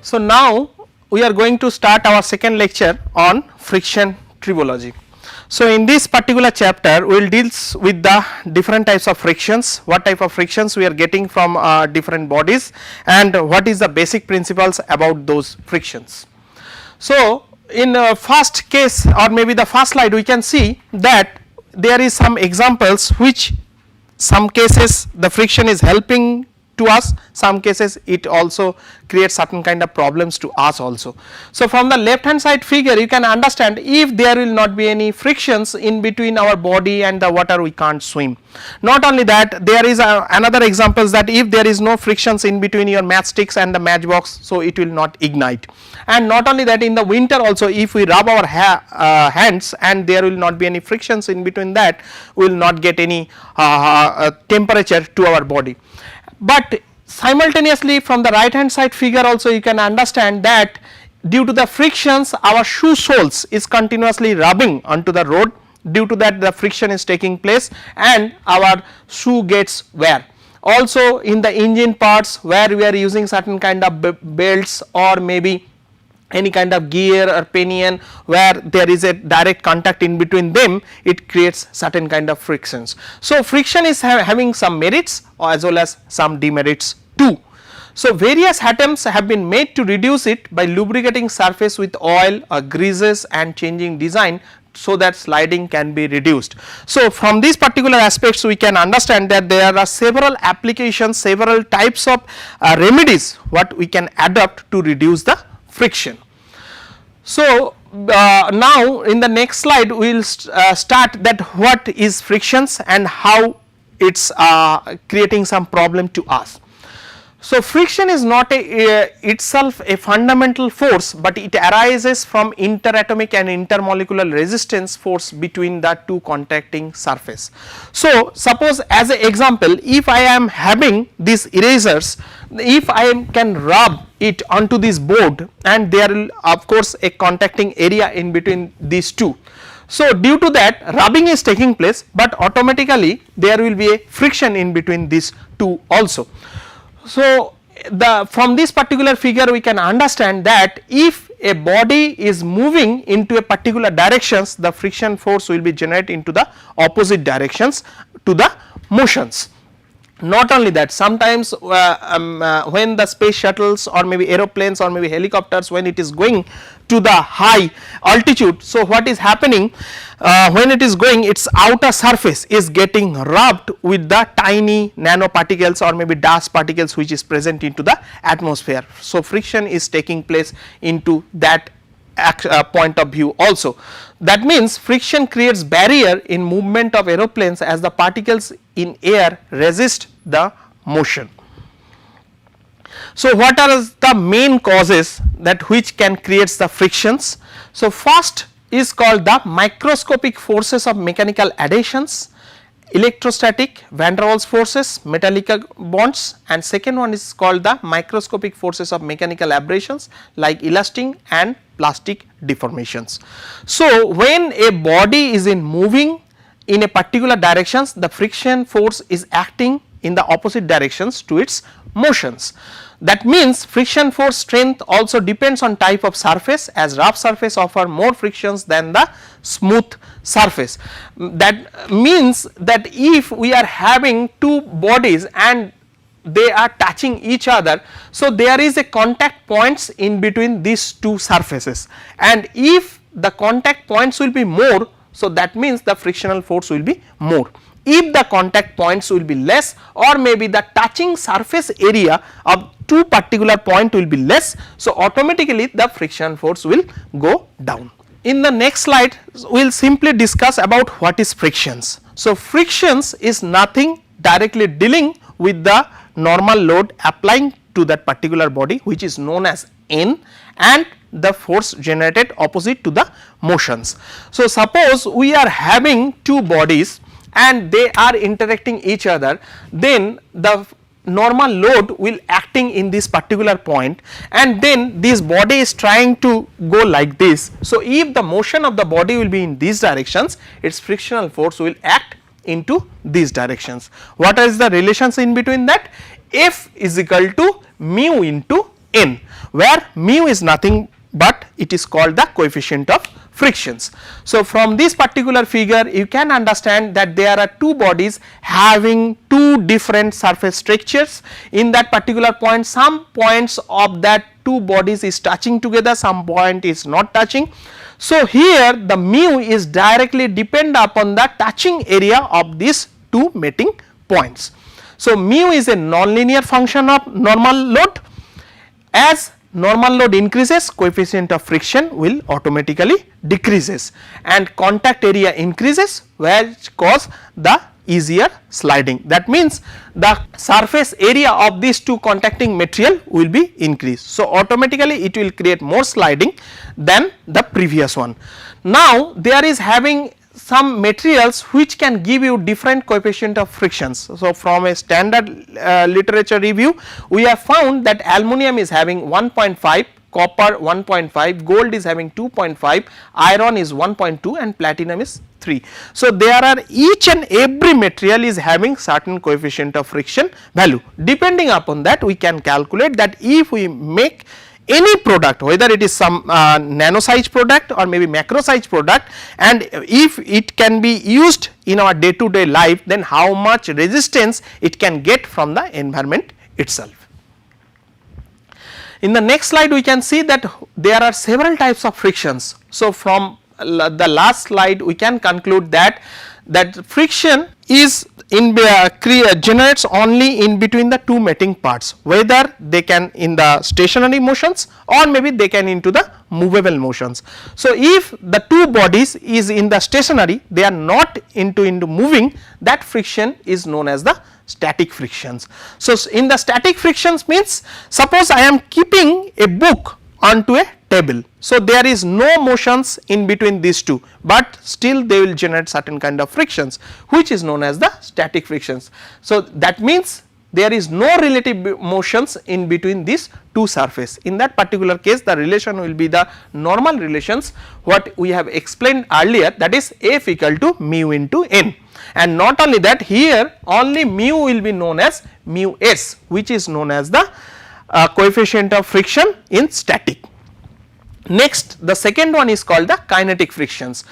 So, now we are going to start our second lecture on friction tribology. So, in this particular chapter we will deal with the different types of frictions, what type of frictions we are getting from different bodies and what is the basic principles about those frictions. So, in first case or maybe the first slide we can see that there is some examples which some cases the friction is helping to us, some cases it also creates certain kind of problems to us also. So, from the left hand side figure you can understand if there will not be any frictions in between our body and the water we can't swim. Not only that, there is another examples that if there is no frictions in between your matchsticks and the matchbox, so it will not ignite. And not only that, in the winter also if we rub our hands and there will not be any frictions in between that, we will not get any temperature to our body. But simultaneously from the right hand side figure also you can understand that due to the frictions our shoe soles is continuously rubbing onto the road, due to that the friction is taking place and our shoe gets wear. Also in the engine parts where we are using certain kind of belts or maybe any kind of gear or pinion where there is a direct contact in between them, it creates certain kind of frictions. So, friction is having some merits as well as some demerits too. So, various attempts have been made to reduce it by lubricating surface with oil or greases and changing design so that sliding can be reduced. So, from these particular aspects we can understand that there are several applications, several types of remedies what we can adopt to reduce the friction. So, now in the next slide we will start that what is frictions and how it is creating some problem to us. So, friction is not itself a fundamental force, but it arises from interatomic and intermolecular resistance force between the two contacting surface. So, suppose as an example, if I am having these erasers, if I can rub it onto this board and there will of course a contacting area in between these two. So, due to that rubbing is taking place, but automatically there will be a friction in between these two also. So, from this particular figure we can understand that if a body is moving into a particular directions, the friction force will be generated into the opposite directions to the motions. Not only that, sometimes when the space shuttles or maybe aeroplanes or maybe helicopters, when it is going to the high altitude, so what is happening when it is going, its outer surface is getting rubbed with the tiny nanoparticles or maybe dust particles which is present into the atmosphere. So, friction is taking place into that point of view also. That means friction creates barrier in movement of aeroplanes as the particles in air resist the motion. So, what are the main causes that which can creates the frictions? So, first is called the microscopic forces of mechanical adhesions, electrostatic van der Waals forces, metallic bonds, and second one is called the microscopic forces of mechanical abrasions like elastic and plastic deformations. So, when a body is in moving in a particular directions, the friction force is acting in the opposite directions to its motions. That means friction force strength also depends on type of surface, as rough surface offer more frictions than the smooth surface. That means that if we are having two bodies and they are touching each other, so there is a contact points in between these two surfaces, and if the contact points will be more, so that means the frictional force will be more. If the contact points will be less or maybe the touching surface area of two particular point will be less, so automatically the friction force will go down. In the next slide we will simply discuss about what is frictions. So, frictions is nothing directly dealing with the normal load applying to that particular body which is known as N, and the force generated opposite to the motions. So, suppose we are having two bodies and they are interacting each other, then the normal load will acting in this particular point and then this body is trying to go like this. So, if the motion of the body will be in these directions, its frictional force will act into these directions. What is the relations in between that? F is equal to mu into N. where mu is nothing but it is called the coefficient of frictions. So, from this particular figure you can understand that there are two bodies having two different surface structures. In that particular point, some points of that two bodies is touching together, some point is not touching. So, here the mu is directly depend upon the touching area of these two meeting points. So, mu is a nonlinear function of normal load. As normal load increases, coefficient of friction will automatically decreases and contact area increases, which cause the easier sliding. That means the surface area of these two contacting material will be increased. So, automatically it will create more sliding than the previous one. Now, there is having some materials which can give you different coefficient of frictions. So, from a standard literature review, we have found that aluminum is having 1.5, copper 1.5, gold is having 2.5, iron is 1.2 and platinum is 3. So, there are each and every material is having certain coefficient of friction value. Depending upon that, we can calculate that if we make any product, whether it is some nano size product or maybe macro size product, and if it can be used in our day to day life, then how much resistance it can get from the environment itself. In the next slide we can see that there are several types of frictions. So, from the last slide we can conclude that friction is generates only in between the two meeting parts, whether they can in the stationary motions or maybe they can into the movable motions. So, if the two bodies is in the stationary, they are not into moving, that friction is known as the static frictions. So, in the static frictions means, suppose I am keeping a book onto a table. So, there is no motions in between these two, but still they will generate certain kind of frictions, which is known as the static frictions. So, that means there is no relative motions in between these two surface. In that particular case, the relation will be the normal relations what we have explained earlier, that is F equal to mu into n. And not only that, here only mu will be known as mu s, which is known as the coefficient of friction in static. Next, the second one is called the kinetic frictions.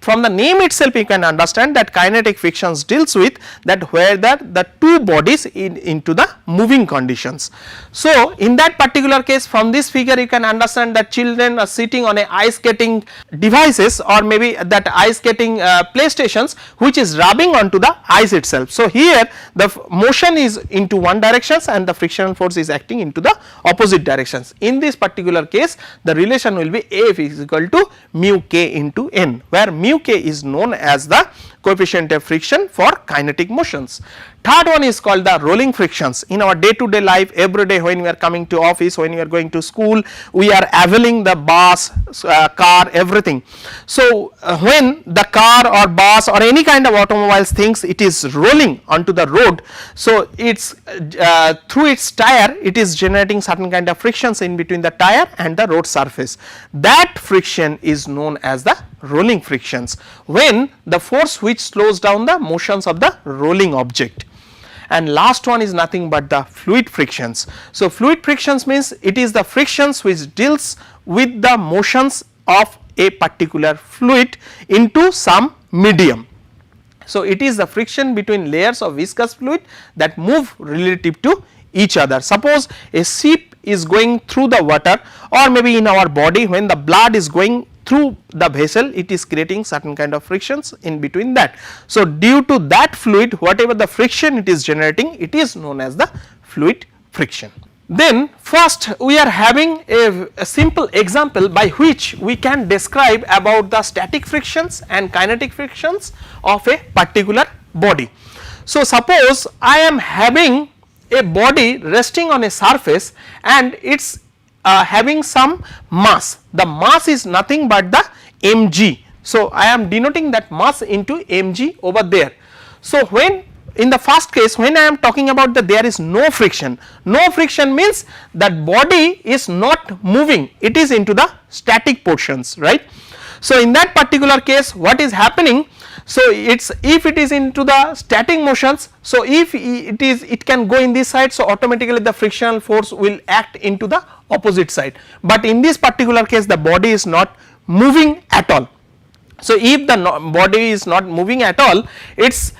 From the name itself you can understand that kinetic frictions deals with that where the two bodies into the moving conditions. So, in that particular case, from this figure you can understand that children are sitting on a ice skating devices or maybe that ice skating playstations which is rubbing onto the ice itself. So, here the motion is into one direction and the frictional force is acting into the opposite directions. In this particular case, the relation will be F is equal to mu k into n, where mu k is known as the coefficient of friction for kinetic motions. Third one is called the rolling frictions. In our day to day life, every day when we are coming to office, when we are going to school, we are availing the bus, car, everything. So, when the car or bus or any kind of automobiles thinks it is rolling onto the road, so it's through its tire it is generating certain kind of frictions in between the tire and the road surface. That friction is known as the rolling frictions, when the force which slows down the motions of the rolling object. And last one is nothing but the fluid frictions. So, fluid frictions means it is the frictions which deals with the motions of a particular fluid into some medium. So, it is the friction between layers of viscous fluid that move relative to each other. Suppose a ship is going through the water, or maybe in our body when the blood is going through the vessel, it is creating certain kind of frictions in between that. So, due to that fluid, whatever the friction it is generating, it is known as the fluid friction. Then first we are having a simple example by which we can describe about the static frictions and kinetic frictions of a particular body. So, suppose I am having a body resting on a surface and it is having some mass. The mass is nothing but the mg. So, I am denoting that mass into mg over there. So, when in the first case, when I am talking about that there is no friction means that body is not moving, it is into the static portions, right. So in that particular case what is happening, so it's if it is into the static motions, so if it can go in this side, so automatically the frictional force will act into the opposite side, but in this particular case the body is not moving at all. So if the body is not moving at all, its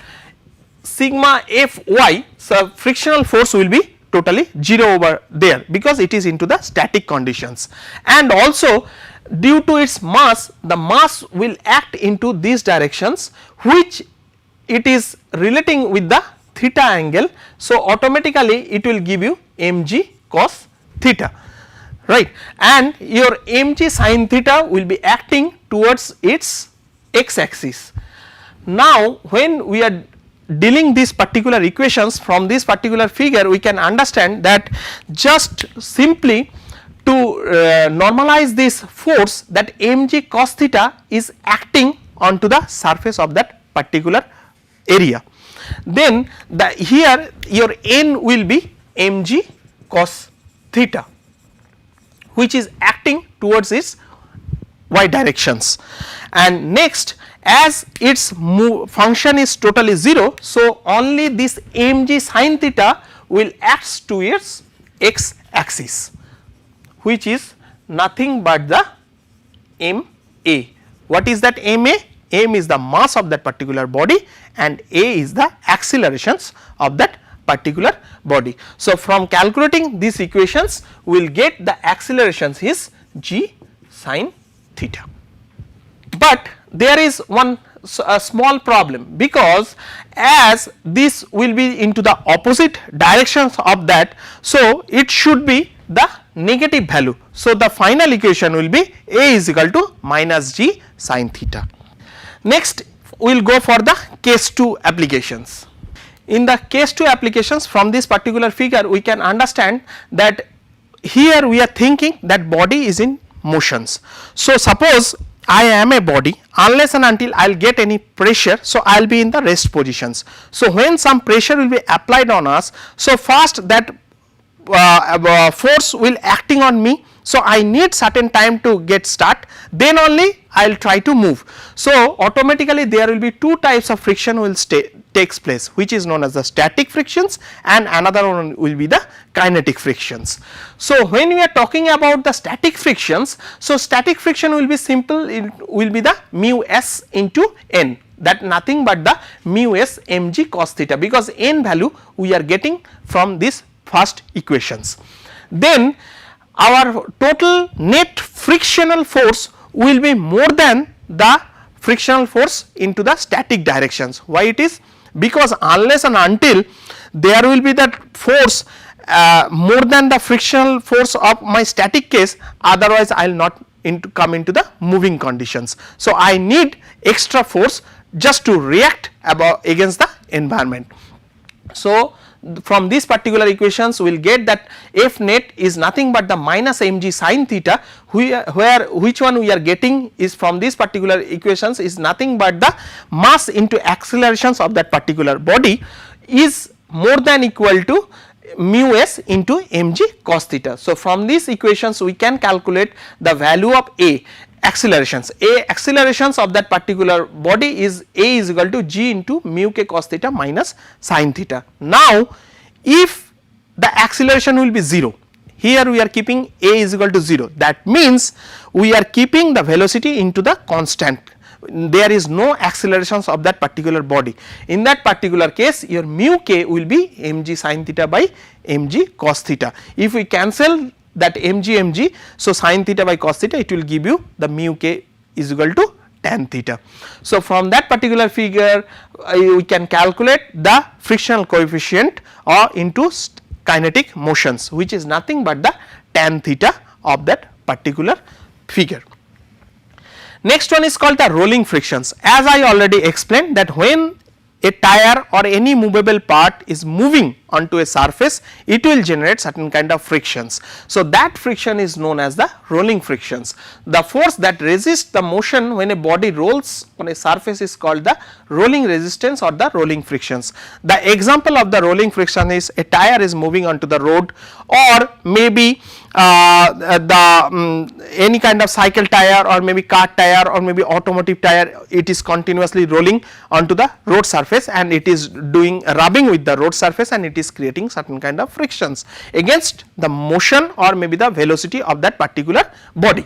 sigma Fy, so frictional force will be totally 0 over there, because it is into the static conditions, and also due to its mass, the mass will act into these directions, which it is relating with the theta angle. So automatically it will give you mg cos theta, right, and your mg sin theta will be acting towards its x axis. Now when we are dealing these particular equations from this particular figure, we can understand that just simply to normalize this force, that mg cos theta is acting onto the surface of that particular area, then the here your n will be mg cos theta, which is acting towards its y directions. And next, as its function is totally 0, so only this mg sin theta will act to its x axis, which is nothing but the ma. What is that ma? M is the mass of that particular body and a is the accelerations of that particular body. So from calculating these equations, we will get the accelerations is g sin theta. But there is one small problem, because as this will be into the opposite directions of that, so it should be the negative value. So the final equation will be a is equal to minus g sin theta. Next we will go for the case 2 applications. In the case 2 applications, from this particular figure we can understand that here we are thinking that body is in motions. So suppose I am a body, unless and until I will get any pressure, so I will be in the rest positions. So when some pressure will be applied on us, so first that force will acting on me, so I need certain time to get start, then only I will try to move. So automatically there will be two types of friction will takes place, which is known as the static frictions, and another one will be the kinetic frictions. So when we are talking about the static frictions, so static friction will be simple, it will be the mu s into n, that nothing but the mu s mg cos theta, because n value we are getting from this first equations. Then our total net frictional force will be more than the frictional force into the static directions. Why it is? Because unless and until there will be that force more than the frictional force of my static case, otherwise I will not come into the moving conditions. So I need extra force just to react against the environment. So from these particular equations we will get that F net is nothing but the minus mg sin theta, where which one we are getting is from these particular equations is nothing but the mass into accelerations of that particular body is more than equal to mu s into mg cos theta. So from these equations we can calculate the value of a accelerations of that particular body is a is equal to g into mu k cos theta minus sin theta. Now if the acceleration will be 0, here we are keeping a is equal to 0, that means we are keeping the velocity into the constant, there is no accelerations of that particular body. In that particular case your mu k will be mg sin theta by mg cos theta. If we cancel that mg, so sin theta by cos theta, it will give you the mu k is equal to tan theta. So from that particular figure we can calculate the frictional coefficient or into kinetic motions, which is nothing but the tan theta of that particular figure. Next one is called the rolling frictions. As I already explained that when a tire or any movable part is moving onto a surface, it will generate certain kind of frictions. So, that friction is known as the rolling frictions. The force that resists the motion when a body rolls on a surface is called the rolling resistance or the rolling frictions. The example of the rolling friction is a tire is moving onto the road, or maybe any kind of cycle tire, or maybe car tire, or maybe automotive tire, it is continuously rolling onto the road surface and it is doing rubbing with the road surface, and it is creating certain kind of frictions against the motion or maybe the velocity of that particular body.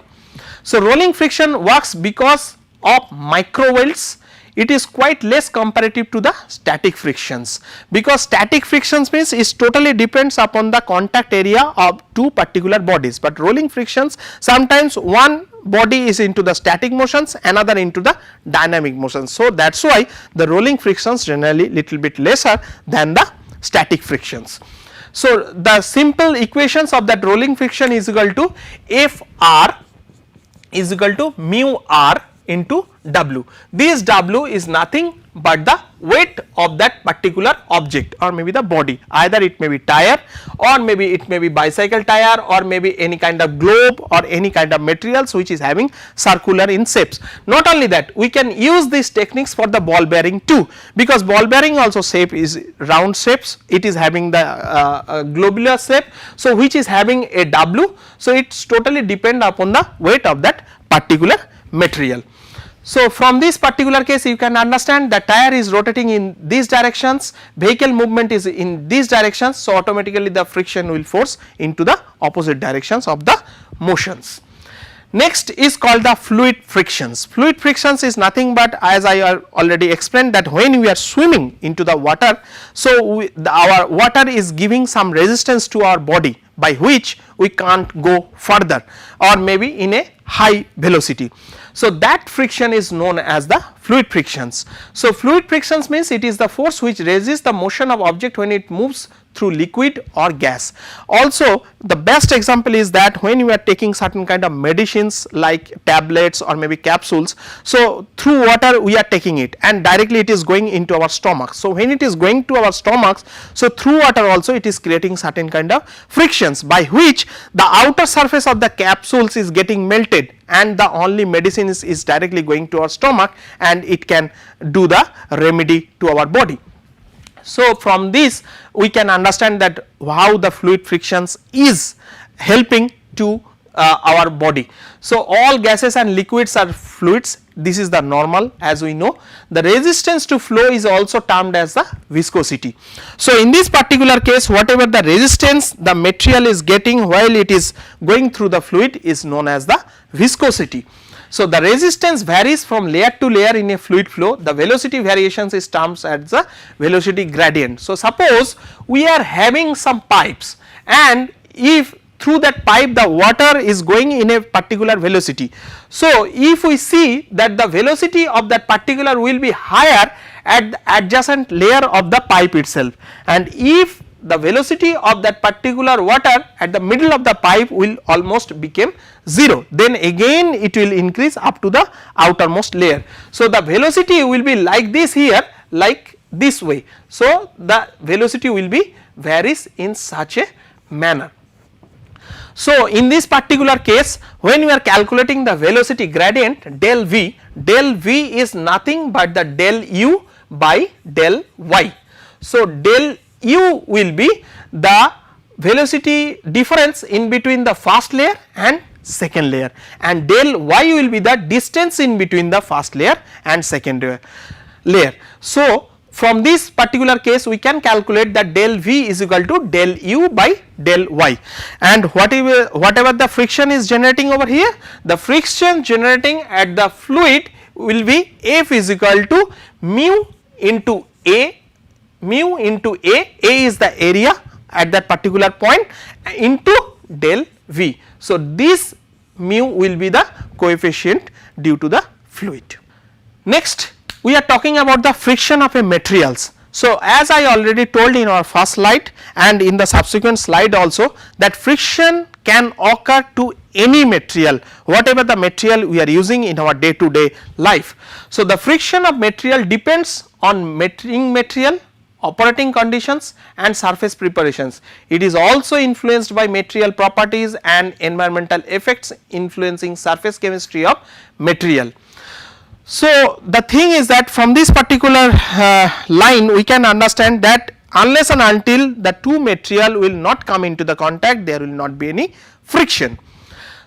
So, rolling friction works because of micro welds. It is quite less comparative to the static frictions, because static frictions means is totally depends upon the contact area of two particular bodies, but rolling frictions sometimes one body is into the static motions, another into the dynamic motions. So, that is why the rolling frictions generally little bit lesser than the static frictions. So, the simple equations of that rolling friction is equal to Fr is equal to mu r into W. This W is nothing but the weight of that particular object or maybe the body, either it may be tire or maybe it may be bicycle tire or maybe any kind of globe or any kind of materials which is having circular in shapes. Not only that, we can use these techniques for the ball bearing too, because ball bearing also shape is round shapes, it is having the globular shape, so which is having a W. So, it is totally depend upon the weight of that particular material. So, from this particular case you can understand the tire is rotating in these directions, vehicle movement is in these directions. So, automatically the friction will force into the opposite directions of the motions. Next is called the fluid frictions. Fluid frictions is nothing but, as I already explained, that when we are swimming into the water, so our water is giving some resistance to our body, by which we can't go further or maybe in a high velocity. So, that friction is known as the fluid frictions. So, fluid frictions means it is the force which resists the motion of object when it moves through liquid or gas. Also, the best example is that when you are taking certain kind of medicines like tablets or maybe capsules, so through water we are taking it and directly it is going into our stomach. So, when it is going to our stomachs, so through water also it is creating certain kind of frictions, by which the outer surface of the capsules is getting melted and the only medicine is directly going to our stomach and it can do the remedy to our body. So, from this we can understand that how the fluid frictions is helping to our body. So, all gases and liquids are fluids, this is the normal as we know. The resistance to flow is also termed as the viscosity. So, in this particular case, whatever the resistance the material is getting while it is going through the fluid is known as the viscosity. So, the resistance varies from layer to layer in a fluid flow. The velocity variations is termed as the velocity gradient. So, suppose we are having some pipes, and if through that pipe the water is going in a particular velocity. So, if we see that the velocity of that particular will be higher at the adjacent layer of the pipe itself, and if the velocity of that particular water at the middle of the pipe will almost become 0, then again it will increase up to the outermost layer. So, the velocity will be like this here, like this way. So, the velocity will be varies in such a manner. So, in this particular case, when we are calculating the velocity gradient del V is nothing but the del U by del Y. So, del U will be the velocity difference in between the first layer and second layer, and del Y will be the distance in between the first layer and second layer. So, from this particular case we can calculate that del V is equal to del U by del Y, and whatever the friction is generating over here, the friction generating at the fluid will be F is equal to mu into A. Mu into A is the area at that particular point into del V. So, this mu will be the coefficient due to the fluid. Next, we are talking about the friction of a materials. So, as I already told in our first slide and in the subsequent slide also, that friction can occur to any material, whatever the material we are using in our day to day life. So, the friction of material depends on metering material, operating conditions and surface preparations. It is also influenced by material properties and environmental effects influencing surface chemistry of material. So, the thing is that from this particular line we can understand that unless and until the two material will not come into the contact, there will not be any friction.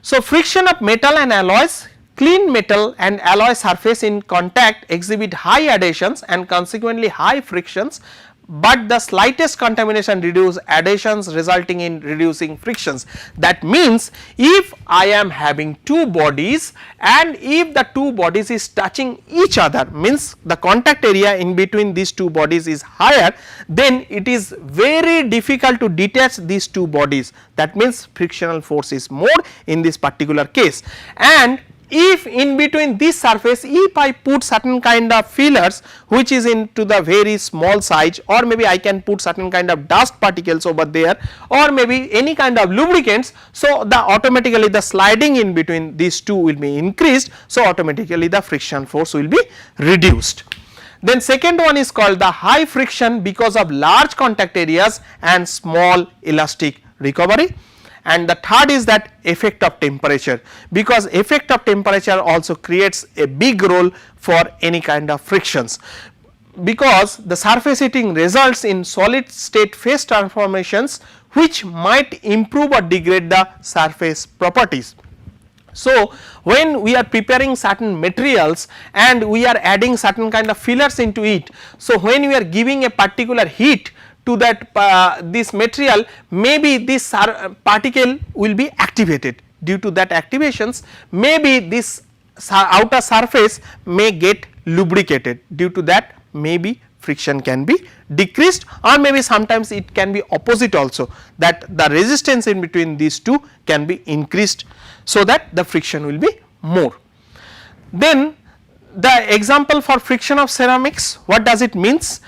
So, friction of metal and alloys, clean metal and alloy surface in contact exhibit high adhesions and consequently high frictions, but the slightest contamination reduce adhesions resulting in reducing frictions. That means, if I am having two bodies and if the two bodies is touching each other, means the contact area in between these two bodies is higher, then it is very difficult to detach these two bodies. That means, frictional force is more in this particular case. And if in between this surface, if I put certain kind of fillers which is into the very small size, or maybe I can put certain kind of dust particles over there, or maybe any kind of lubricants, so the automatically the sliding in between these two will be increased, so automatically the friction force will be reduced. Then second one is called the high friction because of large contact areas and small elastic recovery. And the third is that effect of temperature, because effect of temperature also creates a big role for any kind of frictions, because the surface heating results in solid state phase transformations which might improve or degrade the surface properties. So, when we are preparing certain materials and we are adding certain kind of fillers into it, so when we are giving a particular heat to that this material, maybe this particle will be activated. Due to that activations, maybe this outer surface may get lubricated. Due to that, maybe friction can be decreased, or maybe sometimes it can be opposite also, that the resistance in between these two can be increased, so that the friction will be more. Then the example for friction of ceramics, what does it means?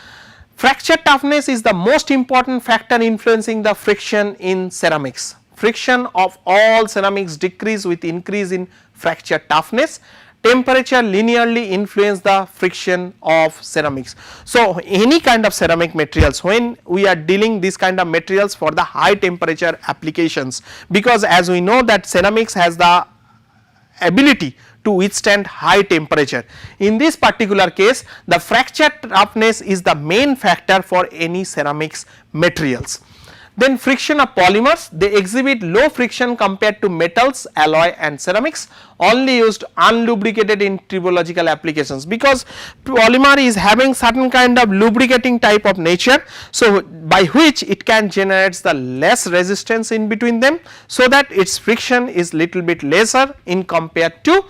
Fracture toughness is the most important factor influencing the friction in ceramics. Friction of all ceramics decrease with increase in fracture toughness. Temperature linearly influence the friction of ceramics. So, any kind of ceramic materials, when we are dealing this kind of materials for the high temperature applications, because as we know that ceramics has the ability to withstand high temperature. In this particular case, the fracture toughness is the main factor for any ceramics materials. Then friction of polymers, they exhibit low friction compared to metals, alloy and ceramics, only used unlubricated in tribological applications, because polymer is having certain kind of lubricating type of nature. So, by which it can generate the less resistance in between them, so that its friction is little bit lesser in compared to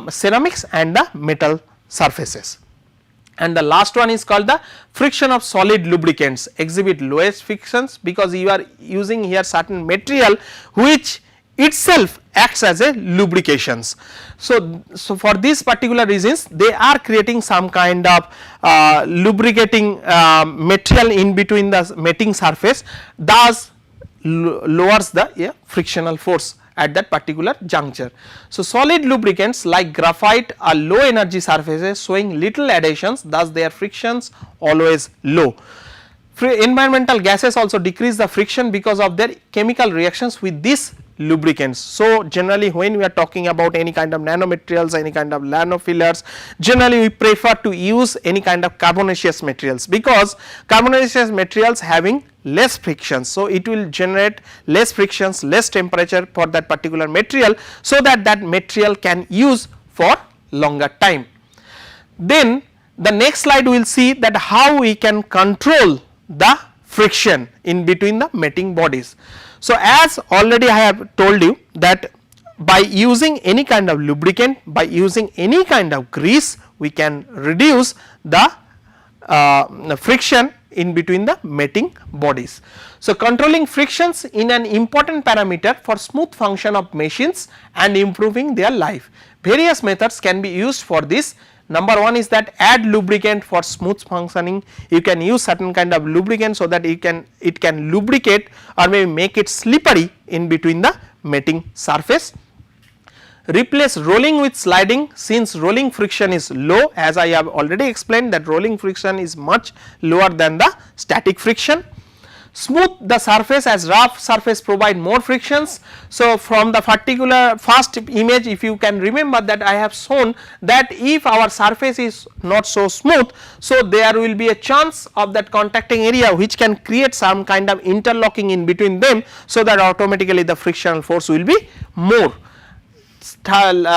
ceramics and the metal surfaces. And the last one is called the friction of solid lubricants, exhibit lowest frictions, because you are using here certain material which itself acts as a lubrications. So, for these particular reasons they are creating some kind of lubricating material in between the mating surface, thus lowers the frictional force at that particular juncture. So, solid lubricants like graphite are low energy surfaces showing little adhesions, thus their frictions always low. Environmental gases also decrease the friction because of their chemical reactions with these lubricants. So, generally when we are talking about any kind of nanomaterials, any kind of nanofillers, generally we prefer to use any kind of carbonaceous materials, because carbonaceous materials having less frictions. So, it will generate less frictions, less temperature for that particular material, so that that material can use for longer time. Then the next slide we will see that how we can control the friction in between the mating bodies. So, as already I have told you that by using any kind of lubricant, by using any kind of grease, we can reduce the friction in between the mating bodies. So, controlling frictions in an important parameter for smooth function of machines and improving their life. Various methods can be used for this. Number one is that add lubricant for smooth functioning. You can use certain kind of lubricant so that it can lubricate or maybe make it slippery in between the mating surface. replace rolling with sliding, since rolling friction is low, as I have already explained that rolling friction is much lower than the static friction. Smooth the surface, as rough surface provide more frictions. So, from the particular first image, if you can remember that I have shown that if our surface is not so smooth, so there will be a chance of that contacting area which can create some kind of interlocking in between them, so that automatically the frictional force will be more.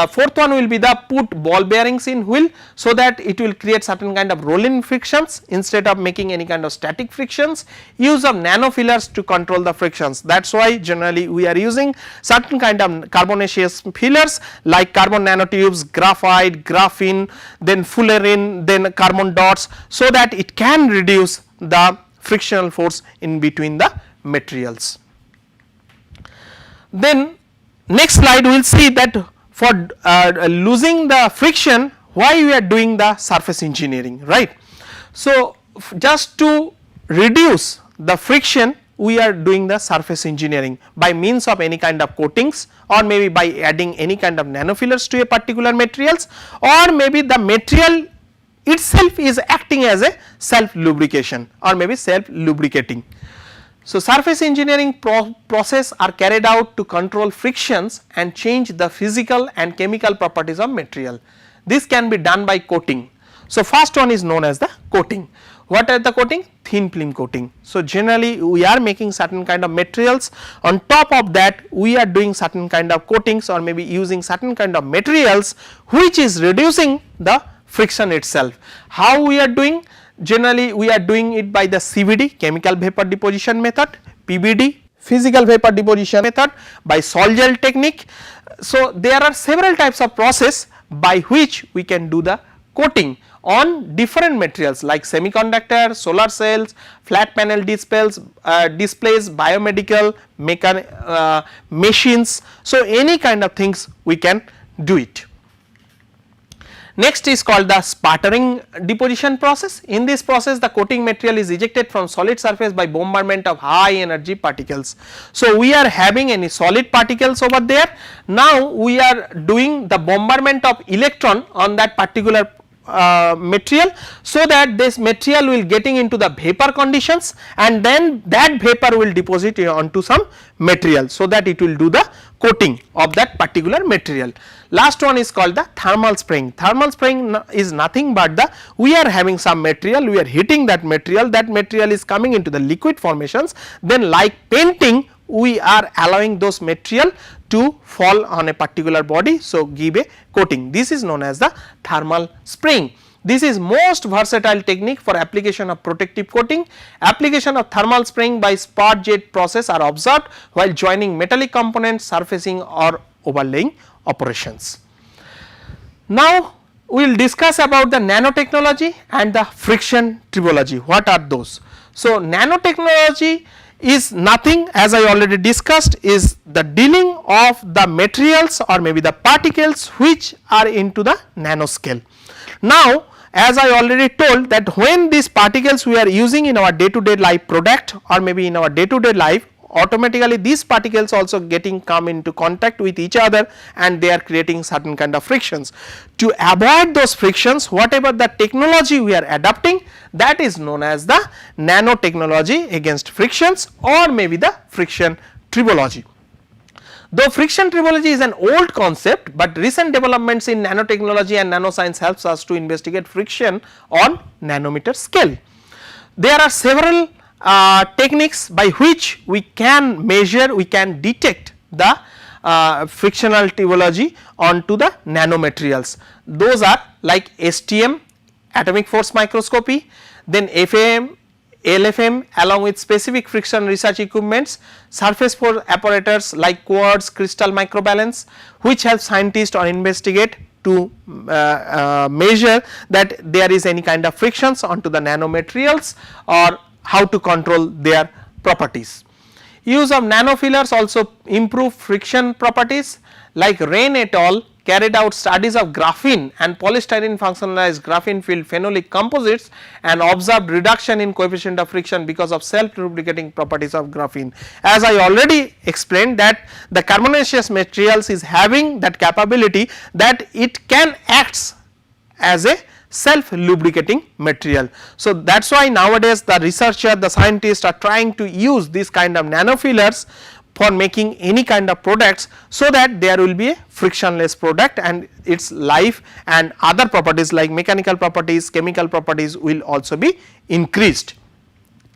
Fourth one will be the put ball bearings in wheel, so that it will create certain kind of rolling frictions instead of making any kind of static frictions. Use of nano fillers to control the frictions, that is why generally we are using certain kind of carbonaceous fillers like carbon nanotubes, graphite, graphene, then fullerene, then carbon dots, so that it can reduce the frictional force in between the materials. Then next slide we will see that for losing the friction, why we are doing the surface engineering, right. So, just to reduce the friction, we are doing the surface engineering by means of any kind of coatings, or maybe by adding any kind of nanofillers to a particular materials, or maybe the material itself is acting as a self lubrication or maybe self lubricating. So, surface engineering process are carried out to control frictions and change the physical and chemical properties of material. This can be done by coating. So, first one is known as the coating. What are the coating? Thin film coating. So, generally we are making certain kind of materials, on top of that we are doing certain kind of coatings, or maybe using certain kind of materials which is reducing the friction itself. How we are doing? Generally we are doing it by the CVD, chemical vapor deposition method, PVD, physical vapor deposition method, by sol gel technique. So, there are several types of process by which we can do the coating on different materials like semiconductor, solar cells, flat panel displays, biomedical, machines. So, any kind of things we can do it. Next is called the sputtering deposition process. In this process, the coating material is ejected from solid surface by bombardment of high energy particles. So, we are having any solid particles over there. Now, we are doing the bombardment of electron on that particular material, so that this material will getting into the vapor conditions, and then that vapor will deposit onto some material, so that it will do the coating of that particular material. Last one is called the thermal spraying. Thermal spraying is nothing but the, we are having some material, we are heating that material is coming into the liquid formations, then like painting we are allowing those material to fall on a particular body. So, give a coating. This is known as the thermal spraying. This is most versatile technique for application of protective coating. Application of thermal spraying by spark jet process are observed while joining metallic components, surfacing or overlaying operations. Now, we will discuss about the nanotechnology and the friction tribology. What are those? So, nanotechnology is nothing, as I already discussed, is the dealing of the materials or maybe the particles which are into the nanoscale. Now, as I already told that when these particles we are using in our day to day life product or maybe in our day to day life, automatically these particles also come into contact with each other and they are creating certain kind of frictions. To avoid those frictions, whatever the technology we are adopting, that is known as the nanotechnology against frictions or maybe the friction tribology. Though friction tribology is an old concept, but recent developments in nanotechnology and nanoscience helps us to investigate friction on nanometer scale. There are several techniques by which we can measure, we can detect the frictional tribology onto the nanomaterials. Those are like STM, atomic force microscopy, then FAM, LFM along with specific friction research equipments, surface force apparatus like quartz, crystal microbalance, which help scientists or investigate to measure that there is any kind of frictions onto the nanomaterials or how to control their properties. Use of nanofillers also improve friction properties, like Rain et al. carried out studies of graphene and polystyrene functionalized graphene filled phenolic composites and observed reduction in coefficient of friction because of self lubricating properties of graphene. As I already explained that the carbonaceous materials is having that capability that it can act as a self lubricating material. So, that is why nowadays the researcher, the scientists are trying to use this kind of nanofillers for making any kind of products, so that there will be a frictionless product and its life and other properties like mechanical properties, chemical properties will also be increased.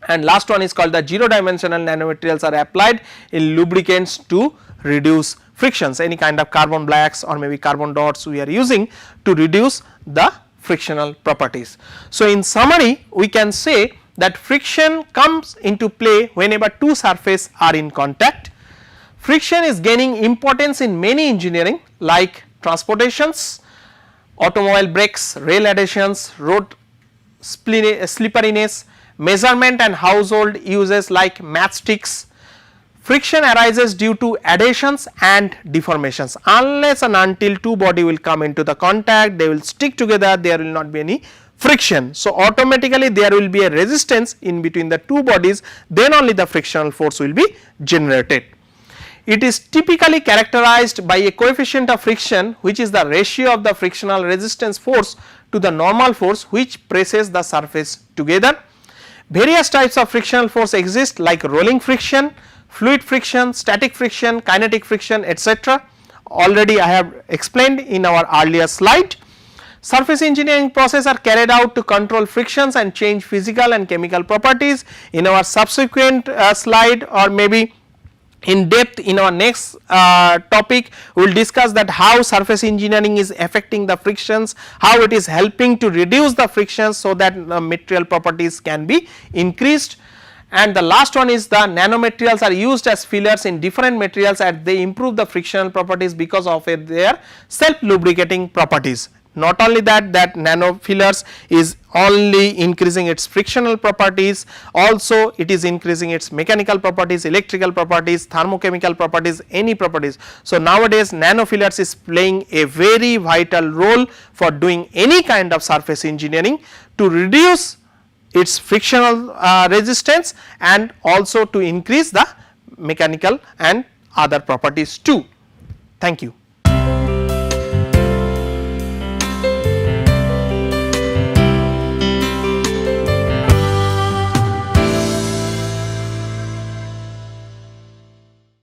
And last one is called the 0 dimensional nanomaterials are applied in lubricants to reduce frictions, any kind of carbon blacks or maybe carbon dots we are using to reduce the frictional properties. So, in summary we can say that friction comes into play whenever two surfaces are in contact. Friction is gaining importance in many engineering like transportations, automobile brakes, rail adhesions, road slipperiness, measurement and household uses like matchsticks. Friction arises due to adhesions and deformations. Unless and until two body will come into the contact, they will stick together, there will not be any friction. So, automatically there will be a resistance in between the two bodies, then only the frictional force will be generated. It is typically characterized by a coefficient of friction which is the ratio of the frictional resistance force to the normal force which presses the surface together. Various types of frictional force exist like rolling friction, fluid friction, static friction, kinetic friction, etc. Already I have explained in our earlier slide. Surface engineering process are carried out to control frictions and change physical and chemical properties. In our subsequent slide or maybe in depth in our next topic, we will discuss that how surface engineering is affecting the frictions, how it is helping to reduce the frictions so that material properties can be increased. And the last one is the nanomaterials are used as fillers in different materials and they improve the frictional properties because of their self lubricating properties. Not only that, nanofillers is only increasing its frictional properties, also it is increasing its mechanical properties, electrical properties, thermochemical properties, any properties. So, nowadays nanofillers is playing a very vital role for doing any kind of surface engineering to reduce its frictional resistance and also to increase the mechanical and other properties too. Thank you.